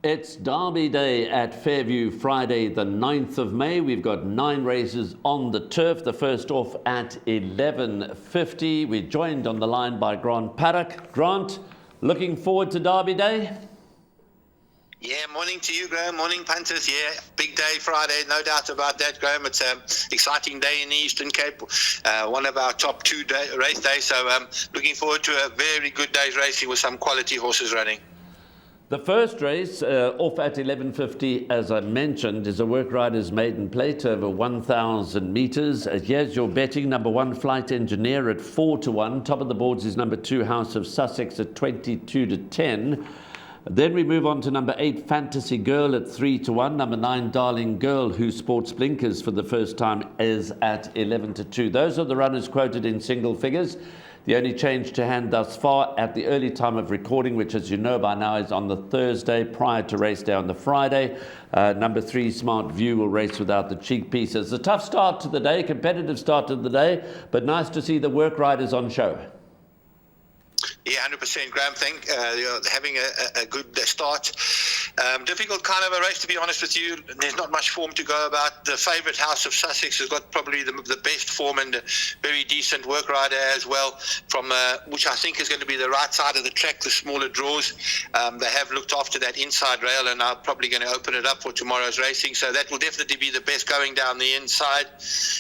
It's Derby Day at Fairview, Friday the 9th of May. We've got 9 races on the turf. The first off at 11:50. We're joined on the line by Grant Paddock. Grant, looking forward to Derby Day? Yeah, morning to you, Graham. Morning, punters. Yeah, big day Friday, no doubt about that, Graham. It's an exciting day in the Eastern Cape, one of our top 2 race days. So looking forward to a very good day's racing with some quality horses running. The first race, off at 11:50, as I mentioned, is a work rider's maiden plate over 1,000 metres. Here's your betting. Number 1, Flight Engineer at 4-1. Top of the boards is number 2, House of Sussex at 22-10. Then we move on to number 8, Fantasy Girl at 3-1. Number 9, Darling Girl, who sports blinkers for the first time, is at 11-2. Those are the runners quoted in single figures. The only change to hand thus far at the early time of recording, which as you know by now is on the Thursday prior to race day on the Friday. Number 3, Smart View, will race without the cheek pieces. A tough start to the day, competitive start to the day, but nice to see the work riders on show. Yeah, 100%, Graham. You're having a good start. Difficult kind of a race, to be honest with you. There's not much form to go about. The favourite, House of Sussex, has got probably the best form and a very decent work rider as well, from which I think is going to be the right side of the track, the smaller draws. They have looked after that inside rail and are probably going to open it up for tomorrow's racing. So that will definitely be the best going down the inside.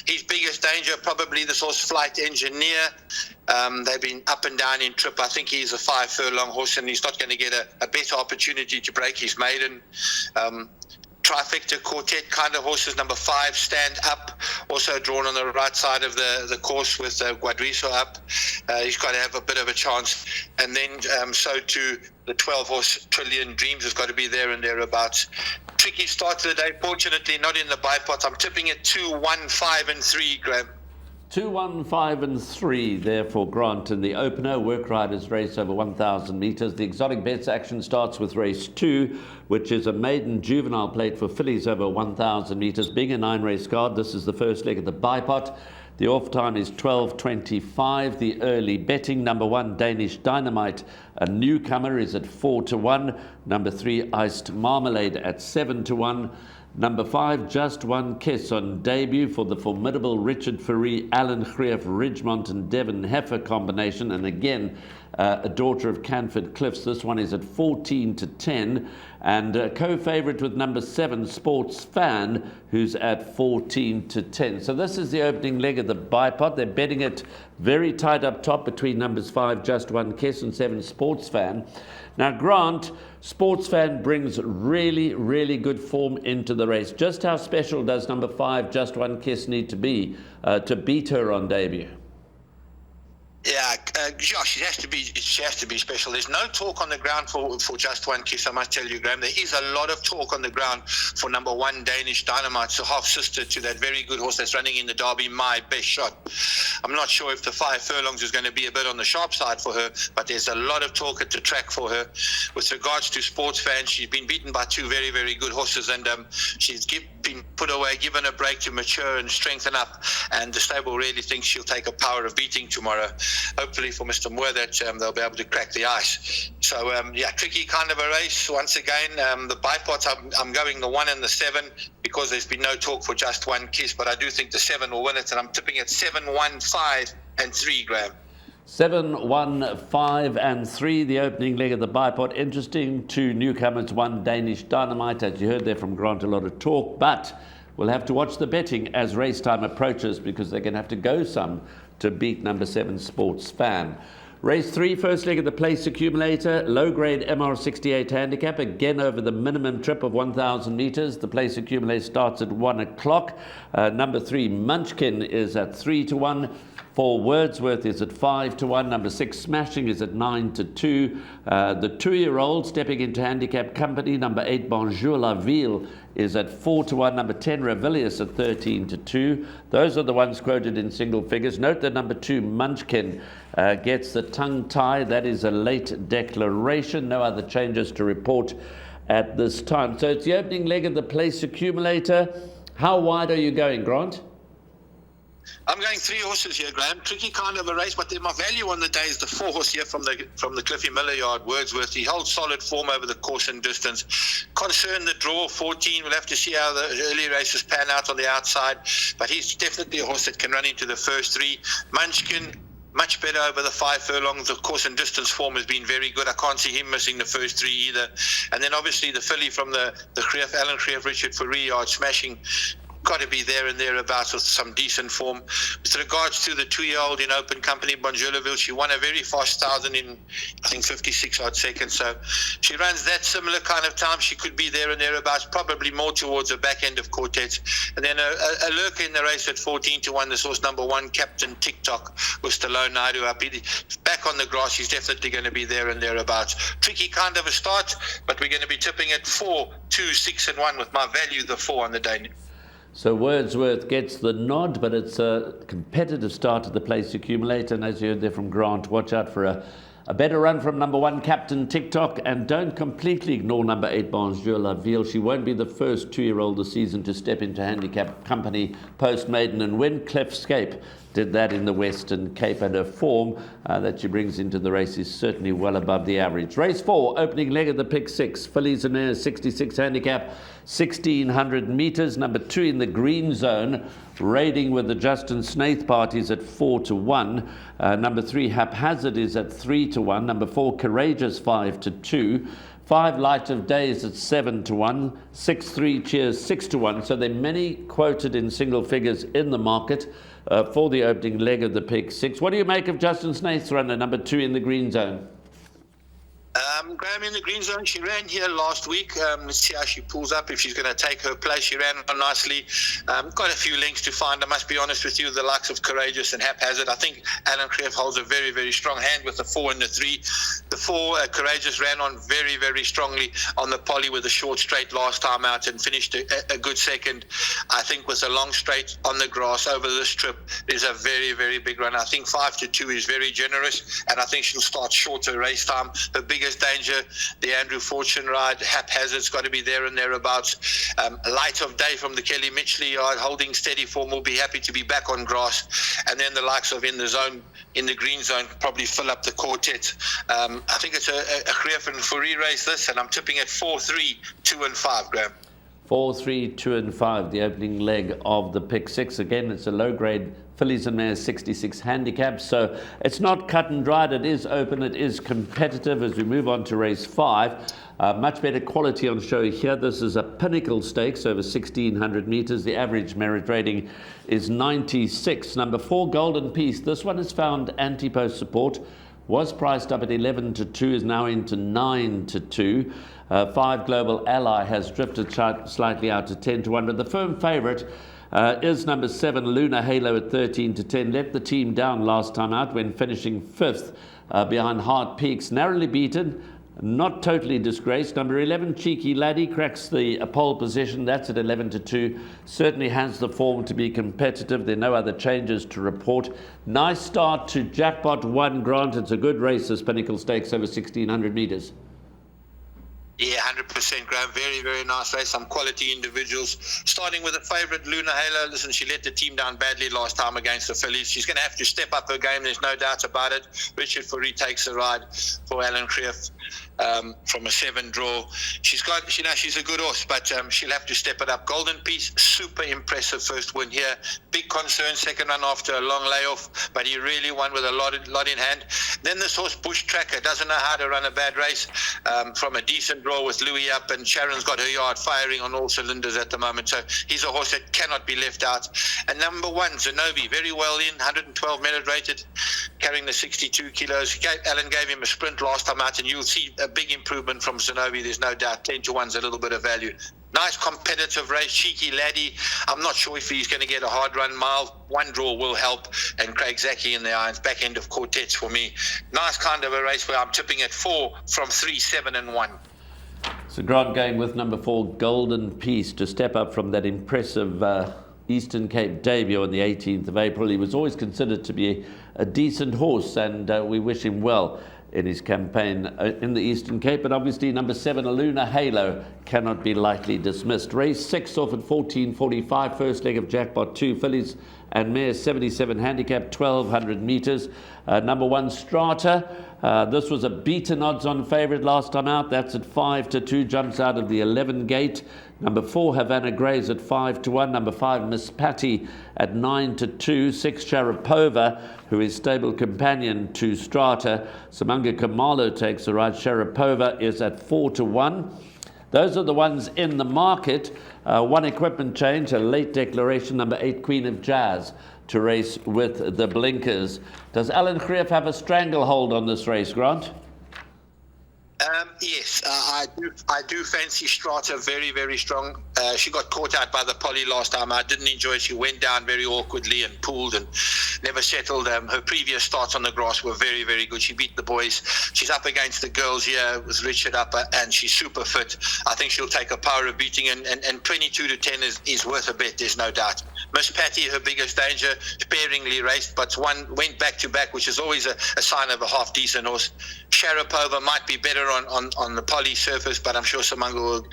His biggest danger, probably this horse, Flight Engineer. They've been up and down in trip. I think he's a 5-furlong horse and he's not going to get a better opportunity to break his maiden. Trifecta Quartet kind of horses. Number 5, Stand Up, also drawn on the right side of the course with Guadriso up. He's got to have a bit of a chance. And then so too the 12 horse Trillion Dreams has got to be there and thereabouts. Tricky start to the day. Fortunately not in the bipot. I'm tipping it 2, 1, 5 and 3, Graham. 2, 1, 5 and 3 there for Grant in the opener. Work riders race over 1,000 metres. The exotic bets action starts with race 2, which is a maiden juvenile plate for fillies over 1,000 metres. Being a 9-race card, this is the first leg of the bipot. The off time is 12:25. The early betting, number 1, Danish Dynamite, a newcomer, is at 4-1. Number 3, Iced Marmalade at 7-1. Number 5, Just One Kiss on debut for the formidable Richard Ferree, Alan Greef, Ridgemont and Devon Heifer combination. And again, a daughter of Canford Cliffs. This one is at 14-10. And co-favourite with number 7, Sports Fan, who's at 14-10. So this is the opening leg of the bipot. They're betting it very tight up top between numbers 5, Just One Kiss, and 7, Sports Fan. Now, Grant, Sports Fan brings really, really good form into the race. Just how special does number 5, Just One Kiss, need to be to beat her on debut? Yeah, Josh, she has to be special. There's no talk on the ground for Just One Kiss, I must tell you, Graham. There is a lot of talk on the ground for number 1, Danish Dynamite, so half-sister to that very good horse that's running in the Derby, My Best Shot. I'm not sure if the 5 furlongs is going to be a bit on the sharp side for her, but there's a lot of talk at the track for her. With regards to Sports Fans, she's been beaten by 2 very, very good horses, and she's been put away, given a break to mature and strengthen up, and the stable really thinks she'll take a power of beating tomorrow. Hopefully for Mr. Moore that they'll be able to crack the ice. So, tricky kind of a race. Once again, the bipots, I'm going the 1 and the 7 because there's been no talk for Just One Kiss, but I do think the 7 will win it, and I'm tipping it 7, 1, 5 and 3, Graham. 7, 1, 5 and 3, the opening leg of the bipot. Interesting, 2 newcomers, 1 Danish Dynamite. As you heard there from Grant, a lot of talk, but we'll have to watch the betting as race time approaches because they're going to have to go some to beat number 7, Sports Fan. Race 3, first leg of the place accumulator, low-grade MR68 handicap, again over the minimum trip of 1,000 metres. The place accumulator starts at 1 o'clock. Number 3, Munchkin, is at 3-1. 4, Wordsworth, is at 5-1. Number 6, Smashing, is at 9-2. The 2-year-old stepping into handicap company, number 8, Bonjour la Ville, is at 4-1. Number 10, Revilius, at 13-2. Those are the ones quoted in single figures. Note that number 2, Munchkin, gets the tongue tie. That is a late declaration. No other changes to report at this time. So it's the opening leg of the place accumulator. How wide are you going, Grant? I'm going 3 horses here, Graham. Tricky kind of a race, but my value on the day is the 4 horse here from the Cliffy Miller yard, Wordsworth. He holds solid form over the course and distance. Concern the draw, 14. We'll have to see how the early races pan out on the outside, but he's definitely a horse that can run into the first 3. Munchkin, much better over the 5 furlongs. The course and distance form has been very good. I can't see him missing the first 3 either. And then obviously the filly from the Greef, Alan Greef, Richard Fourie yard, smashing. Got to be there and thereabouts with some decent form. With regards to the 2-year-old in open company, Bonjourville, she won a very fast 1,000 in, I think, 56 odd seconds. So she runs that similar kind of time. She could be there and thereabouts, probably more towards the back end of quartets. And then a lurker in the race at 14-1, this horse number 1, Captain TikTok, with Stallone Naidu up. Back on the grass, he's definitely going to be there and thereabouts. Tricky kind of a start, but we're going to be tipping at 4, 2, 6 and 1 with my value, the 4 on the day. So Wordsworth gets the nod, but it's a competitive start to the place accumulator. And as you heard there from Grant, watch out for a better run from number 1, Captain TikTok. And don't completely ignore number 8, Bonjourville. She won't be the first 2-year-old this season to step into handicap company post-maiden and win. Clefscape did that in the Western Cape, and her form that she brings into the race is certainly well above the average. Race 4, opening leg of the pick 6. Fillies and Mares, 66 handicap, 1,600 metres. Number 2 in the green zone, raiding with the Justin Snaith parties at 4-1. Number 3, Haphazard, is at 3-1. Number 4, Courageous, 5-2. 5, Light of Days at 7-1. 6, 3 Cheers, 6-1. So there are many quoted in single figures in the market for the opening leg of the pick 6. What do you make of Justin Snaith's runner, number 2 in the green zone? Graham, in the green zone, she ran here last week. Let's see how she pulls up, if she's going to take her place. She ran on nicely. Got a few links to find. I must be honest with you, the likes of Courageous and Haphazard. I think Alan Greef holds a very, very strong hand with the 4 and the 3. The 4, Courageous, ran on very, very strongly on the poly with a short straight last time out and finished a good second. I think with a long straight on the grass over this trip is a very, very big run. I think 5-2 is very generous, and I think she'll start shorter race time. Her biggest danger, the Andrew Fortune ride. Haphazard's got to be there and thereabouts. Light of Day from the Kelly Mitchley yard, holding steady form, will be happy to be back on grass. And then the likes of in the green zone, probably fill up the quartet. I think it's a Greef and Fourie race, this, and I'm tipping at 4, 3, 2 and 5, Graham. 4, 3, 2 and 5, the opening leg of the pick 6. Again, it's a low-grade Fillies and Mares 66 handicap, so it's not cut and dried. It is open, it is competitive. As we move on to race 5, much better quality on show here. This is a Pinnacle Stakes over 1,600 metres. The average merit rating is 96. Number 4, Golden Peace. This one has found anti-post support. Was priced up at 11-2, is now into 9-2. 5, Global Ally, has drifted slightly out to 10-1, but the firm favourite is number 7, Lunar Halo, at 13-10. Let the team down last time out when finishing 5th behind Heart Peaks. Narrowly beaten, not totally disgraced. Number 11, Cheeky Laddie, cracks the pole position. That's at 11-2. Certainly has the form to be competitive. There are no other changes to report. Nice start to Jackpot 1, Grant. It's a good race, this Pinnacle Stakes over 1,600 metres. Yeah, 100%, Graham. Very, very nice race. Some quality individuals. Starting with the favourite, Lunar Halo. Listen, she let the team down badly last time against the Fillies. She's going to have to step up her game. There's no doubt about it. Richard Fourie takes the ride for Alan Greef from a 7 draw. She's a good horse, but she'll have to step it up. Golden Peace, super impressive first win here. Big concern, second run after a long layoff, but he really won with a lot in hand. Then this horse, Bush Tracker, doesn't know how to run a bad race from a decent draw with Louis up, and Sharon's got her yard firing on all cylinders at the moment. So he's a horse that cannot be left out. And number 1, Zenobi, very well in, 112 merit rated, carrying the 62 kilos. Alan gave him a sprint last time out, and you'll see a big improvement from Zenobi, there's no doubt. 10-1's a little bit of value. Nice competitive race. Cheeky Laddie, I'm not sure if he's going to get a hard run mile. 1 draw will help, and Craig Zaki in the irons, back end of quartets for me. Nice kind of a race where I'm tipping at 4 from 3, 7 and 1. So Grant going with number 4, Golden Peace, to step up from that impressive Eastern Cape debut on the 18th of April. He was always considered to be a decent horse, and we wish him well in his campaign in the Eastern Cape. And obviously number 7, Aluna Halo, cannot be lightly dismissed. Race 6 off at 14:45, first leg of Jackpot 2, fillies and mares 77 handicap, 1200 meters. Number 1 Strata, this was a beaten odds on favourite last time out. That's at 5-2, jumps out of the 11 gate. Number 4 Havana Grays at 5-1. Number 5 Miss Patty at 9-2. 6 Sharapova, who is stable companion to Strata. Samanga Kamalo takes the ride. Sharapova is at 4-1. Those are the ones in the market. One equipment change, a late declaration, number 8, Queen of Jazz, to race with the blinkers. Does Alan Greef have a stranglehold on this race, Grant? Yes, I do fancy Strata very, very strong. She got caught out by the Polly last time. I didn't enjoy it. She went down very awkwardly and pulled and never settled. Her previous starts on the grass were very, very good. She beat the boys. She's up against the girls here with Richard Upper, and she's super fit. I think she'll take a power of beating, and 22-10 is worth a bet, there's no doubt. Miss Patty, her biggest danger, sparingly raced, but one went back-to-back, which is always a sign of a half-decent horse. Sharapova might be better on the Polly surface, but I'm sure Samanga will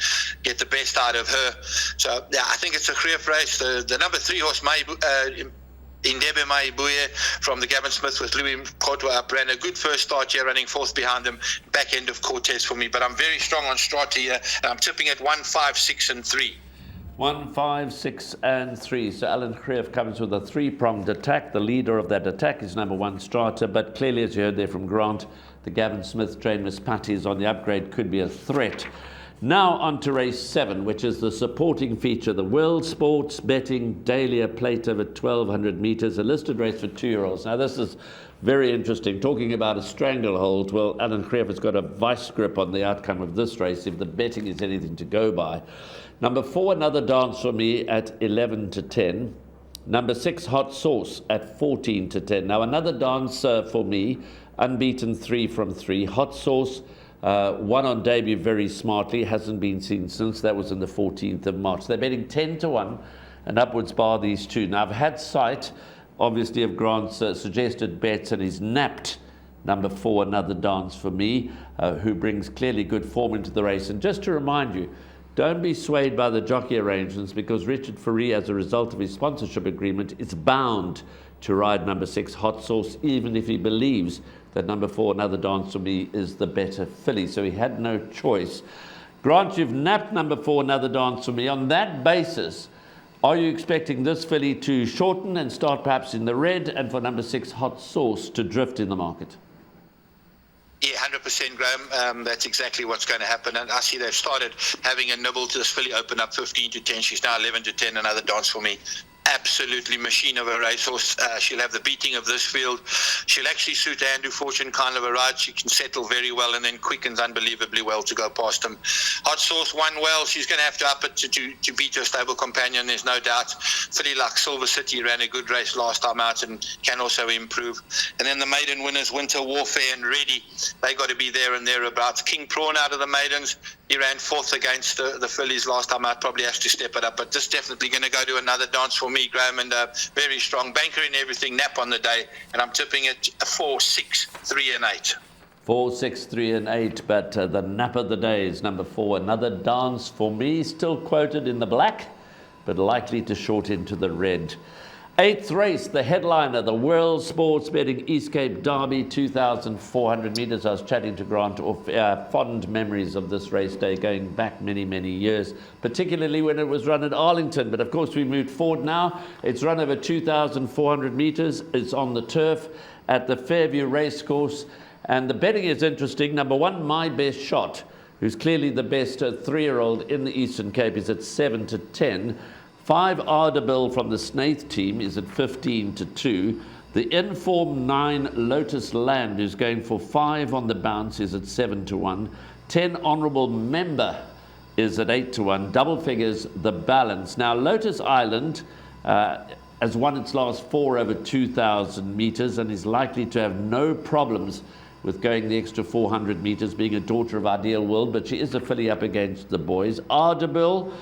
get the best out of her. So, yeah, I think it's a Greef race. The number 3 horse, Indebe Maibuye from the Gavin Smith with Louis Kotwa up, ran a good first start here, running 4th behind him, back end of Cortez for me. But I'm very strong on Strata here, and I'm tipping at 1, 5, 6 and 3. 1, 5, 6 and 3. So Alan Greef comes with a 3-pronged attack. The leader of that attack is number 1 Strata, but clearly, as you heard there from Grant, the Gavin Smith trained Miss Patty is on the upgrade, could be a threat. Now on to race 7, which is the supporting feature, the World Sports Betting Dahlia Plate over 1200 meters, a listed race for 2-year-olds. Now this is very interesting. Talking about a stranglehold, well, Alan Greef has got a vice grip on the outcome of this race if the betting is anything to go by. Number 4, Another Dance for me at 11-10. Number 6, Hot Sauce at 14-10. Now Another Dance for me, unbeaten 3 from 3. Hot Sauce, won on debut very smartly, hasn't been seen since. That was in the 14th of March. They're betting 10-1 and upwards bar these two. Now I've had sight, obviously, of Grant's suggested bets, and he's napped number 4, Another Dance for me, who brings clearly good form into the race. And just to remind you, don't be swayed by the jockey arrangements, because Richard Fourie, as a result of his sponsorship agreement, is bound to ride number 6, Hot Sauce, even if he believes that number 4, Another Dance for me, is the better filly. So he had no choice. Grant, you've napped number 4, Another Dance for me. On that basis, are you expecting this filly to shorten and start perhaps in the red, and for number 6, Hot Sauce, to drift in the market? Yeah, 100%, Graham. That's exactly what's going to happen. And I see they've started having a nibble to this filly, open up 15-10. She's now 11-10, Another Dance for me. Absolutely machine of a racehorse. She'll have the beating of this field. She'll actually suit Andrew Fortune kind of a ride. She can settle very well and then quickens unbelievably well to go past him. Hot Sauce won well. She's going to have to up it to beat her stable companion, there's no doubt. Filly like Silver City ran a good race last time out and can also improve. And then the maiden winners, Winter Warfare and Ready, they got to be there and thereabouts. King Prawn out of the maidens, he ran 4th against the fillies last time out, probably has to step it up, but this definitely going to go to Another Dance for me, Graham, and very strong banker in everything, nap on the day, and I'm tipping it 4, 6, 3 and 8. 4, 6, 3 and 8, but the nap of the day is number 4, Another Dance for me, still quoted in the black, but likely to short into the red. 8th race, the headliner, the World Sports Betting East Cape Derby, 2,400 meters. I was chatting to Grant of fond memories of this race day going back many, many years, particularly when it was run at Arlington. But of course, we moved forward now. It's run over 2,400 meters. It's on the turf at the Fairview racecourse. And the betting is interesting. Number 1, My Best Shot, who's clearly the best 3-year-old in the Eastern Cape, is at 7-10. 5, Ardabille from the Snaith team is at 15-2. The informed 9, Lotus Land, who's going for 5 on the bounce, is at 7-1. 10, Honourable Member is at 8-1. Double figures, The Balance. Now, Lotus Island has won its last 4 over 2,000 metres and is likely to have no problems with going the extra 400 metres, being a daughter of Ideal World, but she is a filly up against the boys. Ardabille,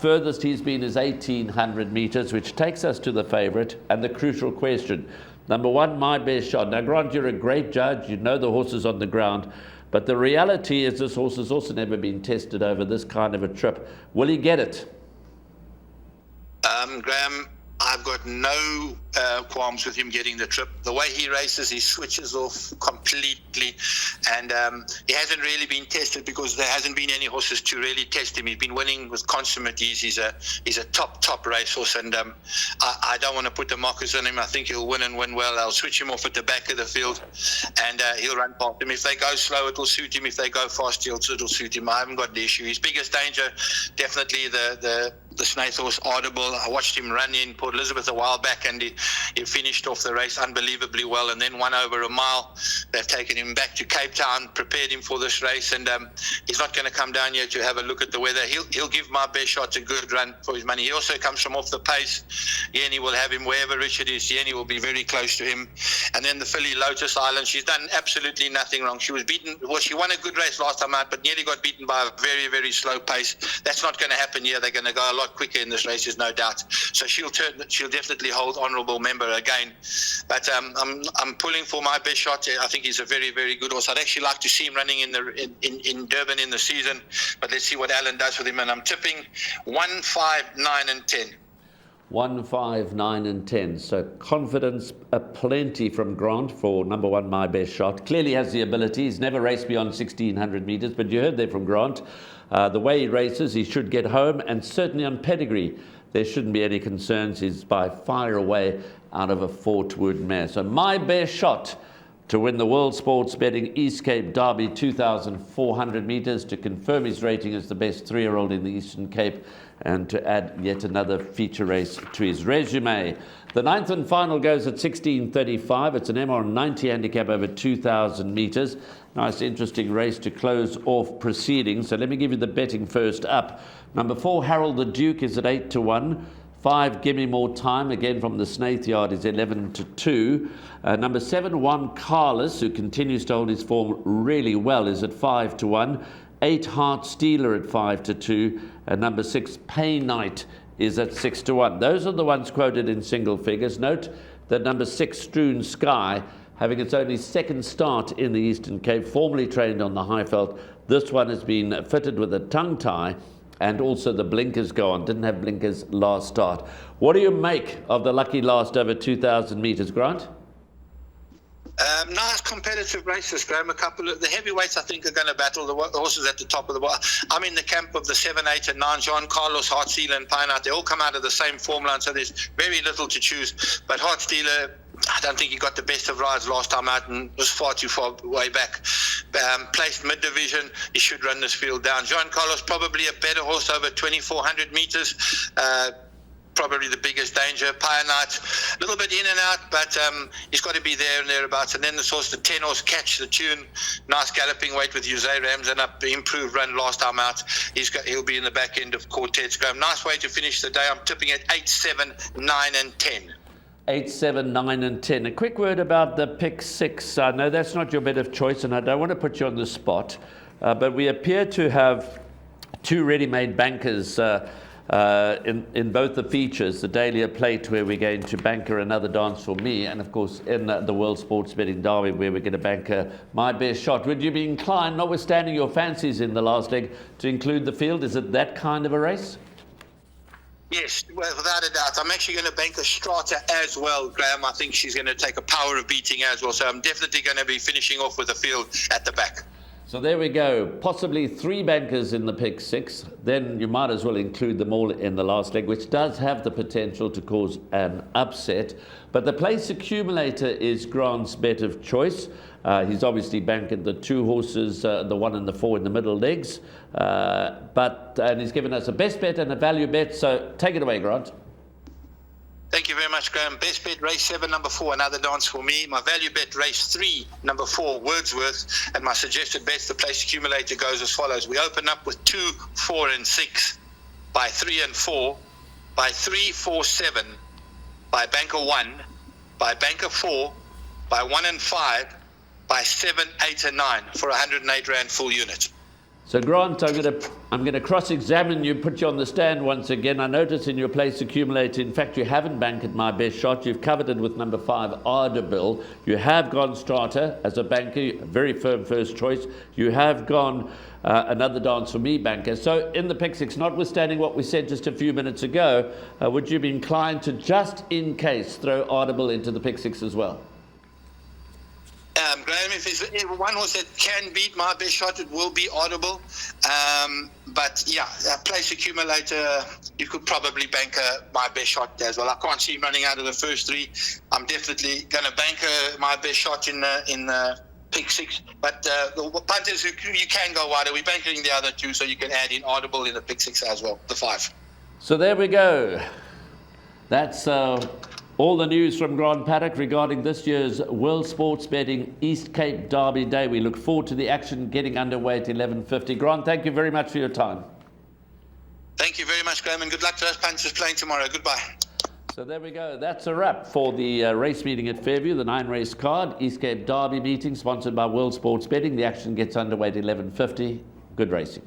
furthest he's been is 1,800 metres, which takes us to the favourite and the crucial question. Number 1, My Best Shot. Now, Grant, you're a great judge. You know the horses on the ground. But the reality is this horse has also never been tested over this kind of a trip. Will he get it? Graham, I've got no qualms with him getting the trip. The way he races, he switches off completely, and he hasn't really been tested because there hasn't been any horses to really test him. He's been winning with consummate ease. He's a top racehorse, and I don't want to put the markers on him. I think he'll win and win well. I'll switch him off at the back of the field, and he'll run past him. If they go slow, it'll suit him. If they go fast, it'll suit him. I haven't got the issue. His biggest danger, definitely the Snaith horse Audible. I watched him run in Port Elizabeth a while back, and he finished off the race unbelievably well, and then won over a mile. They've taken him back to Cape Town, prepared him for this race, and he's not going to come down here to have a look at the weather. He'll give My Best Shot a good run for his money. He also comes from off the pace. Yenny will have him wherever Richard is. Yenny will be very close to him. And then the filly Lotus Island, she's done absolutely nothing wrong. She was beaten. Well, she won a good race last time out, but nearly got beaten by a very, very slow pace. That's not going to happen here. They're going to go a lot quicker in this race, there's no doubt. So she'll definitely hold honourable member again. But I'm pulling for My Best Shot. I think he's a very, very good horse. I'd actually like to see him running in Durban in the season, but let's see what Alan does with him. And I'm tipping 1, 5, 9 and 10. 1, 5, 9 and 10. So confidence aplenty from Grant for number 1, My Best Shot. Clearly has the ability. He's never raced beyond 1,600 metres, but you heard there from Grant. The way he races, he should get home, and certainly on pedigree, there shouldn't be any concerns. He's by far away out of a Fort Wood mare. So My Best Shot to win the World Sports Betting East Cape Derby 2,400 metres, to confirm his rating as the best 3-year-old in the Eastern Cape, and to add yet another feature race to his resume. The 9th and final goes at 16:35. It's an MR90 handicap over 2,000 metres. Nice, interesting race to close off proceedings. So let me give you the betting first up. Number 4, Harold the Duke, is at 8-1. 5, Give Me More Time, again from the Snaith Yard, is 11-2. Number 7, Juan Carlos, who continues to hold his form really well, is at 5-1. 8, Heart Stealer at 5-2. And number 6, Pay Night, is at 6-1. Those are the ones quoted in single figures. Note that number 6, Strewn Sky, having its only second start in the Eastern Cape, formerly trained on the Highveld. This one has been fitted with a tongue tie, and also the blinkers go on. Didn't have blinkers last start. What do you make of the lucky last over 2,000 metres, Grant? Nice competitive races, Graham. A couple of the heavyweights, I think, are going to battle the horses at the top of the bar. I'm in the camp of the 7, 8 and 9, John Carlos, Heart Stealer and Pine Out. They all come out of the same form line, so there's very little to choose. But Heart Stealer, I don't think he got the best of rides last time out and was far too far way back. Placed mid-division, he should run this field down. John Carlos, probably a better horse over 2,400 metres. Probably the biggest danger. Pine Night, a little bit in and out, but he's got to be there and thereabouts. And then the horse, the 10 horse, Catch the Tune. Nice galloping weight with Jose Ramsden up, improved run last time out. He'll be in the back end of Quartet's Graham. Nice way to finish the day. I'm tipping at 8, 7, 9 and 10. 8, 7, 9 and 10. A quick word about the pick 6. I know that's not your bet of choice, and I don't want to put you on the spot, but we appear to have 2 ready-made bankers in both the features, the Dahlia Plate, where we're going to banker Another Dance for Me, and of course in the World Sports Betting Derby, where we're going to banker My Best Shot. Would you be inclined, notwithstanding your fancies in the last leg, to include the field? Is it that kind of a race? Yes, well, without a doubt. I'm actually going to bank a Strata as well, Graham. I think she's going to take a power of beating as well, so I'm definitely going to be finishing off with the field at the back. So there we go. Possibly 3 bankers in the pick 6. Then you might as well include them all in the last leg, which does have the potential to cause an upset. But the place accumulator is Grant's bet of choice. He's obviously banked the 2 horses, the 1 and the 4 in the middle legs. And he's given us a best bet and a value bet. So take it away, Grant. Thank you very much, Graham. Best bet, race 7, number 4, Another Dance for Me. My value bet, race 3, number 4, Wordsworth. And my suggested bets, the place accumulator, goes as follows. We open up with 2, 4 and 6, by 3 and 4, by 3, 4, 7, by banker 1, by banker 4, by 1 and 5, by 7, 8 and 9 for 108 Rand full unit. So Grant, I'm going to cross-examine you, put you on the stand once again. I notice in your place accumulator, in fact, you haven't banked my best shot. You've covered it with number 5, Ardeville. You have gone starter as a banker, very firm first choice. You have gone another dance for me banker. So in the pick six, notwithstanding what we said just a few minutes ago, would you be inclined to just in case throw Ardeville into the pick six as well? Graham, if one horse that can beat my best shot, it will be Audible. But yeah, a place accumulator, you could probably bank my best shot as well. I can't see him running out of the first 3. I'm definitely going to bank my best shot in pick 6. But the punters, you can go wider. We're banking the other 2, so you can add in Audible in the pick 6 as well, the 5. So there we go. That's all the news from Grant Paddock regarding this year's World Sports Betting East Cape Derby Day. We look forward to the action getting underway at 11:50. Grant, thank you very much for your time. Thank you very much, Graham, and good luck to us punters playing tomorrow. Goodbye. So there we go. That's a wrap for the race meeting at Fairview, the 9-race card, East Cape Derby meeting, sponsored by World Sports Betting. The action gets underway at 11:50. Good racing.